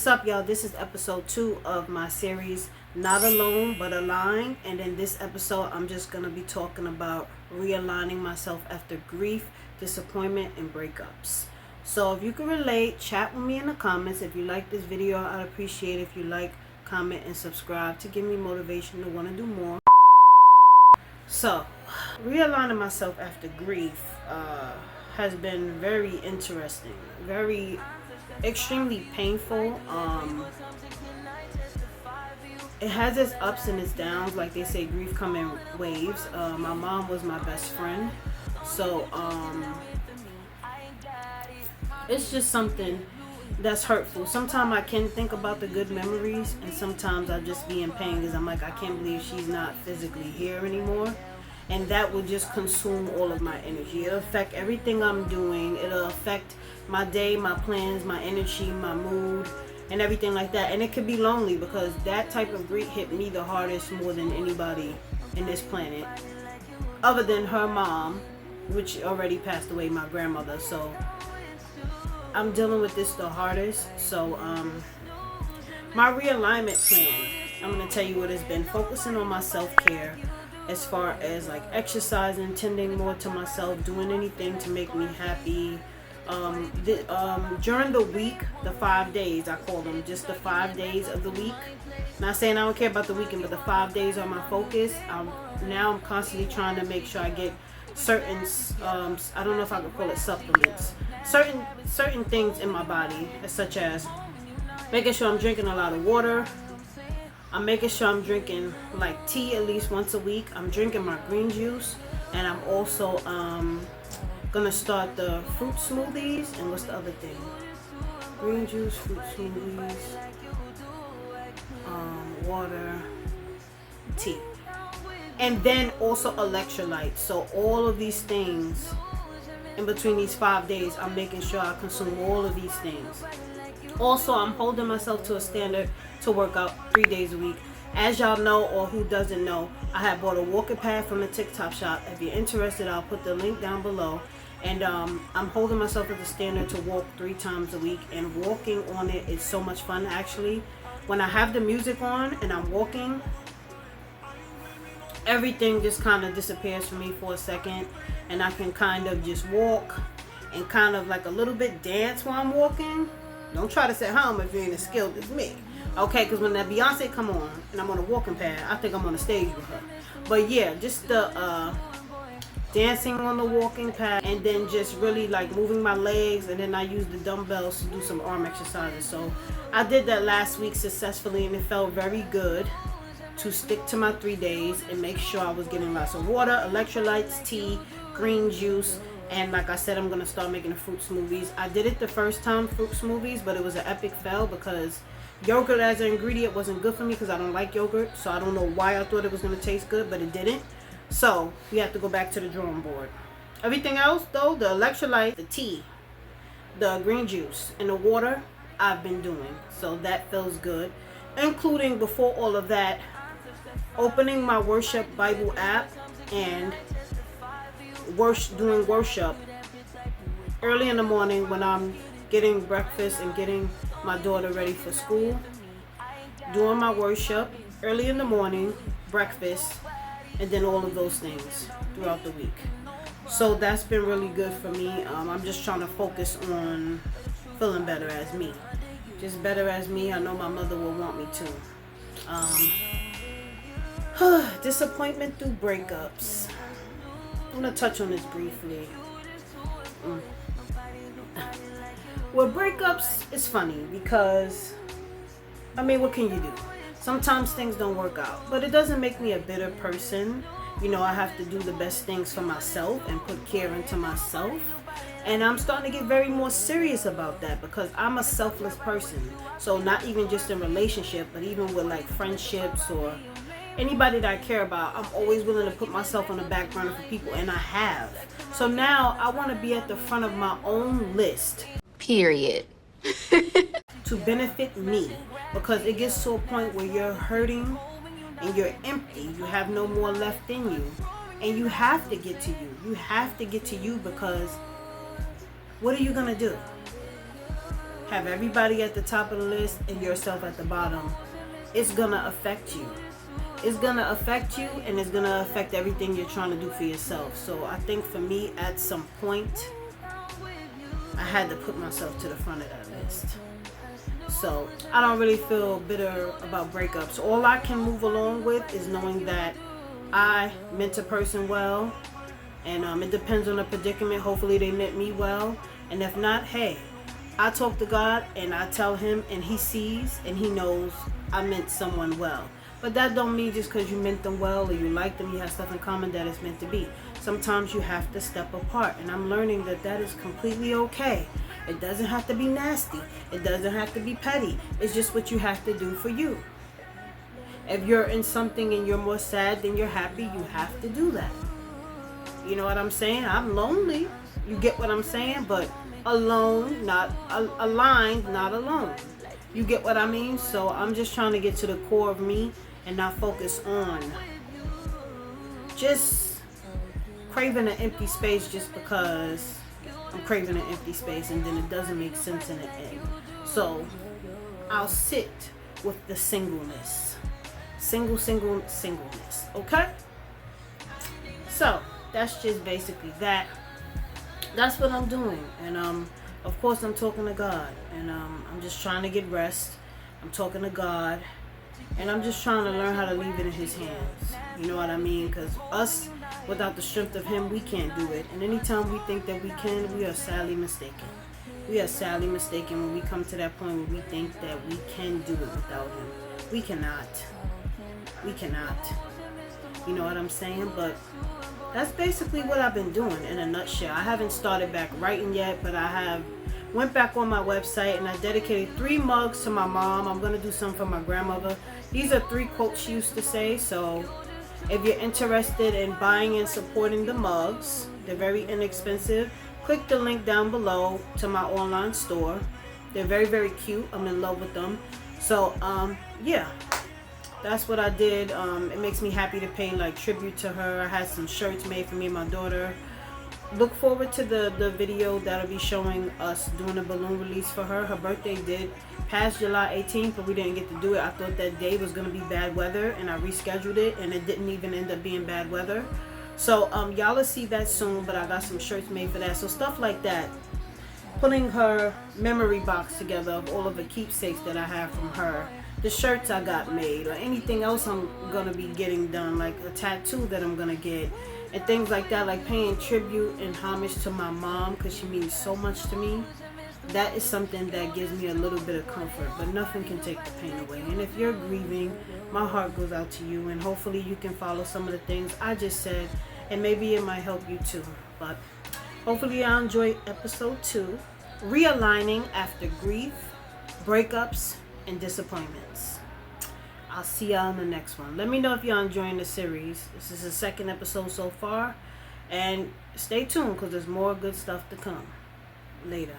up, y'all? This is episode 2 of my series Not Alone But Aligned, and in this episode I'm just going to be talking about realigning myself after grief, disappointment, and breakups. So if you can relate, chat with me in the comments. If you like this video, I'd appreciate if you like, comment, and subscribe to give me motivation to want to do more. So realigning myself after grief has been very interesting, very extremely painful. It has its ups and its downs. Like they say, grief come in waves. My mom was my best friend, so it's just something that's hurtful. Sometimes I can think about the good memories, and sometimes I just be in pain because I'm like, I can't believe she's not physically here anymore. And that will just consume all of my energy. It'll affect everything I'm doing. It'll affect my day, my plans, my energy, my mood, and everything like that. And it could be lonely because that type of grief hit me the hardest more than anybody in this planet, other than her mom, which already passed away, my grandmother. So I'm dealing with this the hardest. So my realignment plan, I'm going to tell you what it's been. Focusing on my self-care, as far as like exercising, tending more to myself, doing anything to make me happy. During the week, the 5 days, I call them just the 5 days of the week. Not saying I don't care about the weekend, but the 5 days are my focus. I'm constantly trying to make sure I get certain, I don't know if I could call it supplements, certain things in my body, such as making sure I'm drinking a lot of water. I'm making sure I'm drinking like tea at least once a week. I'm drinking my green juice, and I'm also gonna start the fruit smoothies. And what's the other thing? Green juice, fruit smoothies, water, tea, and then also electrolytes. So all of these things in between these 5 days, I'm making sure I consume all of these things. Also, I'm holding myself to a standard to work out 3 days a week. As y'all know, or who doesn't know, I have bought a walking pad from the TikTok shop. If you're interested, I'll put the link down below. And I'm holding myself at the standard to walk 3 times a week. And walking on it is so much fun, actually. When I have the music on and I'm walking, everything just kind of disappears for me for a second. And I can kind of just walk and kind of like a little bit dance while I'm walking. Don't try this at home if you ain't as skilled as me. Okay, because when that Beyonce come on and I'm on a walking pad, I think I'm on the stage with her. But yeah, just the dancing on the walking pad, and then just really like moving my legs, and then I use the dumbbells to do some arm exercises. So I did that last week successfully, and it felt very good to stick to my 3 days and make sure I was getting lots of water, electrolytes, tea, green juice. And like I said, I'm going to start making the fruit smoothies. I did it the first time, fruit smoothies, but it was an epic fail because yogurt as an ingredient wasn't good for me because I don't like yogurt. So I don't know why I thought it was going to taste good, but it didn't. So we have to go back to the drawing board. Everything else, though, the electrolyte, the tea, the green juice, and the water, I've been doing. So that feels good. Including, before all of that, opening my worship Bible app and doing worship early in the morning when I'm getting breakfast and getting my daughter ready for school. Doing my worship early in the morning, breakfast, and then all of those things throughout the week. So that's been really good for me. I'm just trying to focus on feeling better as me. Just better as me. I know my mother will want me to. Disappointment through breakups. I'm going to touch on this briefly. Well, breakups is funny because, I mean, what can you do? Sometimes things don't work out, but it doesn't make me a bitter person. You know, I have to do the best things for myself and put care into myself. And I'm starting to get very more serious about that because I'm a selfless person. So not even just in relationship, but even with like friendships or anybody that I care about, I'm always willing to put myself on the back burner for people, and I have. So now I want to be at the front of my own list. Period. To benefit me, because it gets to a point where you're hurting and you're empty. You have no more left in you, and you have to get to you. You have to get to you because what are you gonna do? have everybody at the top of the list and yourself at the bottom, it's gonna affect you. It's gonna affect you, and it's gonna affect everything you're trying to do for yourself. So I think for me, at some point, I had to put myself to the front of that list. So I don't really feel bitter about breakups. All I can move along with is knowing that I meant a person well, and it depends on the predicament. Hopefully they meant me well, and if not, hey, I talk to God and I tell him, and he sees and he knows I meant someone well. But that don't mean just because you meant them well or you like them, you have stuff in common, that it's meant to be. Sometimes you have to step apart, and I'm learning that that is completely okay. It doesn't have to be nasty. It doesn't have to be petty. It's just what you have to do for you. If you're in something and you're more sad than you're happy, you have to do that. You know what I'm saying? I'm lonely. You get what I'm saying? But alone, not aligned, not alone. You get what I mean? So I'm just trying to get to the core of me and not focus on just craving an empty space just because I'm craving an empty space, and then it doesn't make sense in the end. So I'll sit with the singleness. Singleness. Okay? So that's just basically that. That's what I'm doing. And of course I'm talking to God, and I'm just trying to get rest. I'm talking to God, and I'm just trying to learn how to leave it in his hands. You know what I mean? Because us, without the strength of him, we can't do it. And anytime we think that we can, we are sadly mistaken. We are sadly mistaken when we come to that point where we think that we can do it without him. We cannot. We cannot. You know what I'm saying? But that's basically what I've been doing in a nutshell. I haven't started back writing yet, but I have went back on my website and I dedicated 3 mugs to my mom. I'm going to do some for my grandmother. These are 3 quotes she used to say. So if you're interested in buying and supporting the mugs, they're very inexpensive. Click the link down below to my online store. They're very, very cute. I'm in love with them. So, yeah. That's what I did. It makes me happy to pay like tribute to her. I had some shirts made for me and my daughter. Look forward to the video that'll be showing us doing a balloon release for her. Her birthday did pass July 18th, but we didn't get to do it. I thought that day was going to be bad weather, and I rescheduled it, and it didn't even end up being bad weather. So y'all will see that soon, but I got some shirts made for that. So stuff like that. Putting her memory box together of all of the keepsakes that I have from her. The shirts I got made, or anything else I'm gonna be getting done, like a tattoo that I'm gonna get, and things like that, like paying tribute and homage to my mom, because she means so much to me. That is something that gives me a little bit of comfort, but nothing can take the pain away. And if you're grieving, my heart goes out to you, and hopefully you can follow some of the things I just said, and maybe it might help you too. But hopefully y'all enjoy episode 2, Realigning After Grief, Breakups, and Disappointments. I'll see y'all in the next one. Let me know if y'all enjoying the series. This is the 2nd episode so far, and stay tuned because there's more good stuff to come later.